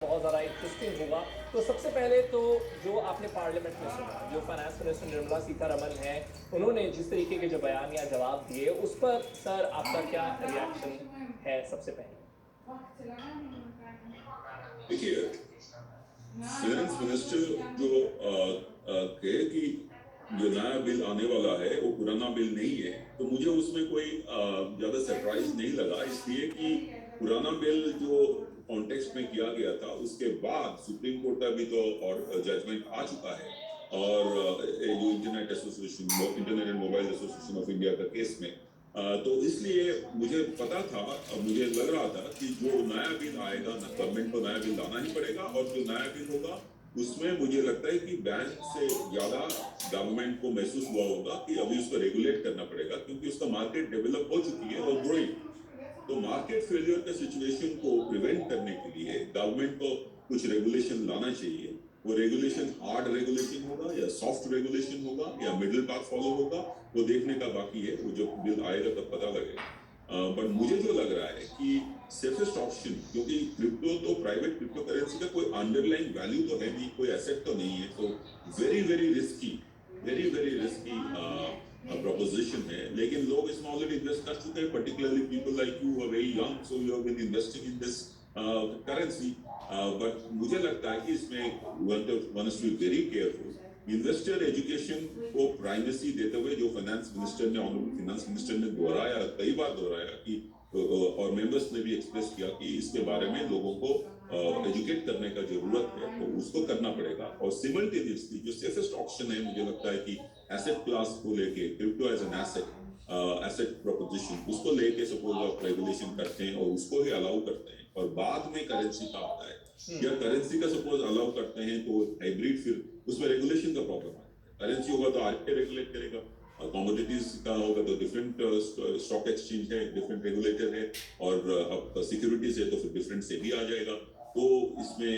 बहुत ज़्यादा इंटरेस्टिंग होगा। तो सबसे पहले तो जो आपने पार्लियामेंट में सुना, जो फाइनेंस मिनिस्टर निर्मला सीतारमण हैं, उन्होंने जिस तरीके के जो बयान या जवाब दिए, उस पर सर आपका क्या रिएक्शन है सबसे पहले? देखिए, फाइनेंस मिनिस्टर जो कहे कि जो नया बिल आने वाला है वो पुराना बिल नहीं है, तो मुझे उसमें कोई ज्यादा सरप्राइज नहीं लगा, इसलिए कि पुराना बिल जो कॉन्टेक्स्ट में किया गया था उसके बाद सुप्रीम कोर्ट का भी तो और जजमेंट आ चुका है। और जो internet and mobile association of India का केस में तो इसलिए मुझे पता था, मुझे लग रहा था कि जो नया बिल आएगा ना, गवर्नमेंट को नया बिल लाना ही पड़ेगा, और जो नया बिल होगा उसमें मुझे लगता है कि बैंक से ज्यादा गवर्नमेंट को महसूस हुआ होगा कि अभी उसको रेगुलेट करना पड़ेगा, क्योंकि उसका मार्केट डेवलप हो चुकी है और ग्रोइंग। तो मार्केट फेलियर का सिचुएशन को प्रिवेंट करने के लिए गवर्नमेंट को कुछ रेगुलेशन लाना चाहिए। वो रेगुलेशन हार्ड रेगुलेशन होगा या सॉफ्ट रेगुलेशन होगा या मिडिल पाथ फॉलो होगा, वो देखने का बाकी है। वो जब बिल आएगा तब पता लगेगा। बट मुझे जो लग रहा है कि सेफेस्ट ऑप्शन, क्योंकि क्रिप्टो तो प्राइवेट क्रिप्टो करेंसी का कोई अंडरलाइन वैल्यू तो है नहीं, कोई एसेट तो नहीं है, तो very very risky, very very risky proposition है। लेकिन लोग इसमें ऑलरेडी इन्वेस्ट कर चुके हैं, particularly people like you are very young, so you have been investing in this currency। But मुझे लगता है कि इसमें one has to be very careful। Investor education को प्राइमेसी देते हुए जो फाइनेंस मिनिस्टर ने, ऑनरेबल फाइनेंस मिनिस्टर ने दोहराया, कई बार दोहराया कि और मेंबर्स ने भी एक्सप्रेस किया कि इसके बारे में लोगों को एजुकेट करने का जरूरत है, तो उसको करना पड़ेगा। और सिमल्टेनियसली जो सेफेस्ट ऑप्शन है, मुझे लगता है कि एसेट क्लास को लेके, crypto as an asset, asset proposition, उसको लेके सपोज आप रेगुलेशन करते हैं और उसको ही अलाउ करते हैं, और बाद में करेंसी का आता है, या करेंसी का सपोज अलाउ करते हैं तो हाइब्रिड, फिर उसमें रेगुलेशन का प्रॉब्लम आ जाता है। करेंसी होगा तो आरबीआई रेगुलेट करेगा, कमोडिटीज का होगा तो डिफरेंट स्टॉक एक्सचेंज है, डिफरेंट रेगुलेटर है, और अब सिक्योरिटीज है तो फिर डिफरेंट से भी आ जाएगा। तो इसमें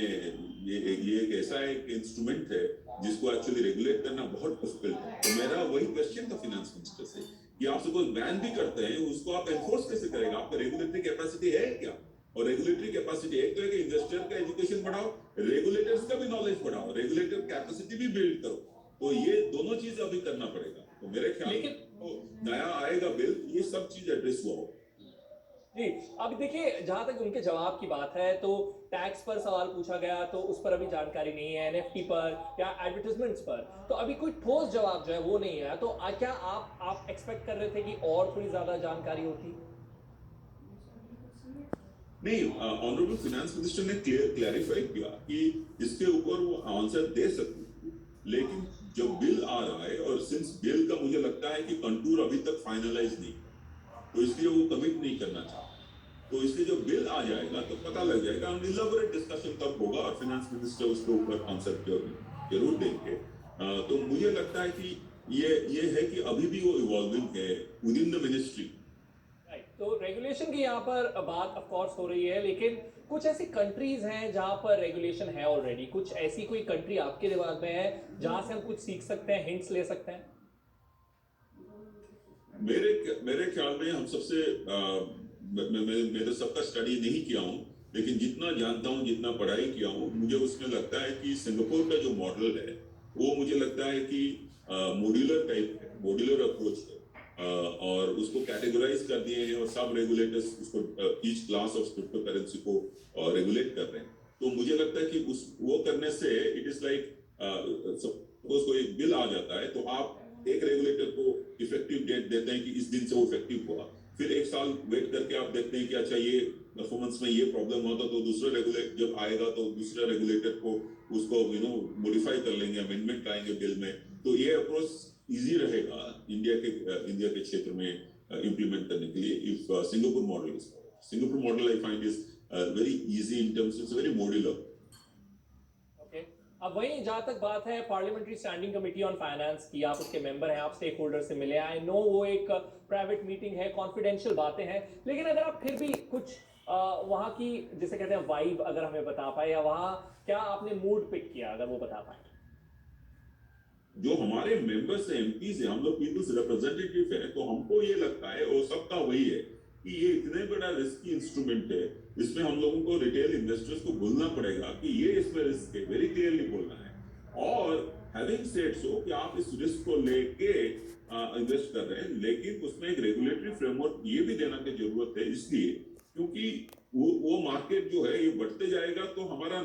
ये एक ऐसा एक इंस्ट्रूमेंट है जिसको एक्चुअली रेगुलेट करना बहुत डिफिकल्ट है। तो मेरा वही क्वेश्चन था फाइनेंस मिनिस्टर से कि आप सपोज बैन भी करते हैं, उसको आप एनफोर्स कैसे करेगा? आपका रेगुलेटरी कैपेसिटी है क्या? और रेगुलेटरी कैपेसिटी एक तो है कि इन्वेस्टर का एजुकेशन बढ़ाओ, रेगुलेटर्स का भी नॉलेज बढ़ाओ, रेगुलेटर कैपेसिटी भी बिल्ड करो। तो ये दोनों चीज अभी करना पड़ेगा। तो मेरे ख्याल में लेकिन तो नया आएगा बिल, ये सब चीज एड्रेस हुआ होगा। जी, अब देखिए, जहां तक उनके जवाब की बात है, तो टैक्स पर सवाल पूछा गया तो उस पर अभी जानकारी नहीं है, एनएफटी पर या एडवर्टाइजमेंट्स पर तो अभी कोई ठोस जवाब जो है वो नहीं है। तो क्या आप एक्सपेक्ट कर रहे थे कि और थोड़ी ज्यादा जानकारी होती? नहीं, ऑनरेबल फाइनेंस मिनिस्टर ने क्लैरिफाई किया कि इसके ऊपर वो आंसर दे सकते थे, लेकिन जब बिल आ रहा है, और सिंस बिल का मुझे लगता है कि कंटूर अभी तक फाइनलाइज नहीं हुआ, तो इसलिए वो कमिट नहीं करना चाहते। तो इसलिए जब बिल आ जाएगा तो पता लग जाएगा, और इलेबोरेट डिस्कशन तब होगा और फाइनेंस मिनिस्टर उसके ऊपर आंसर जरूर देंगे। तो मुझे लगता है कि ये है कि अभी भी वो इवॉल्विंग है with in the ministry. Right, तो रेगुलेशन की यहाँ पर बात ऑफ कोर्स हो रही है, लेकिन कुछ ऐसी कंट्रीज हैं जहां पर रेगुलेशन है ऑलरेडी। कुछ ऐसी कोई कंट्री आपके दिमाग में है जहां से हम कुछ सीख सकते हैं, हिंट्स ले सकते हैं? मेरे ख्याल में हम सबसे मैं तो सबका स्टडी नहीं किया हूँ, लेकिन जितना जानता हूँ, जितना पढ़ाई किया हूँ, मुझे उसमें लगता है कि सिंगापुर का जो मॉडल है वो मुझे लगता है कि मॉड्यूलर टाइप है, मॉड्यूलर अप्रोच है। और उसको कैटेगराइज कर दिए हैं, और सब रेगुलेटर्स उसको each class of crypto currency को रेगुलेट कर रहे हैं। तो मुझे लगता है कि उस वो करने से इट इज लाइक, सपोज कोई बिल आ जाता है तो आप एक रेगुलेटर को इफेक्टिव डेट देते हैं कि इस दिन से वो इफेक्टिव हुआ, फिर एक साल वेट करके आप देखते हैं कि अच्छा ये परफॉर्मेंस में ये प्रॉब्लम हुआ था, तो दूसरा रेगुलेटर जब आएगा तो दूसरा रेगुलेटर को उसको मॉडिफाई कर लेंगे, अमेंडमेंट लाएंगे बिल में। तो ये अप्रोच इजी रहेगा इंडिया के क्षेत्र में इम्प्लीमेंट करने के लिए, if Singapore model is Singapore model I find is very easy in terms, it's very modular. Okay, अब वहीं जहां तक बात है parliamentary standing committee on finance की, आप उसके मेंबर हैं, आप स्टेक होल्डर से मिले, आई नो वो एक प्राइवेट मीटिंग है, कॉन्फिडेंशियल बातें हैं, लेकिन अगर आप फिर भी कुछ वहां की जिसे कहते हैं वाइब अगर हमें बता पाए, या वहां क्या आपने मूड पिक किया अगर वो बता पाए? जो हमारे मेंबर्स हैं, एमपीज हैं, हम लोग पीपल्स रिप्रेजेंटेटिव हैं, तो हमको ये लगता है, और सबका वही है कि ये इतने बड़ा रिस्की इंस्ट्रूमेंट है, इसमें हम लोगों को रिटेल इन्वेस्टर्स को बोलना पड़ेगा कि ये इसमें रिस्क है, वेरी क्लियरली बोलना है। और हैविंग सेड सो कि आप इस रिस्क को लेके इन्वेस्ट कर रहे हैं, लेकिन उसमें एक रेगुलेटरी फ्रेमवर्क ये भी देना की जरूरत है, इसलिए क्योंकि वो मार्केट जो है ये बढ़ते जाएगा तो हमारा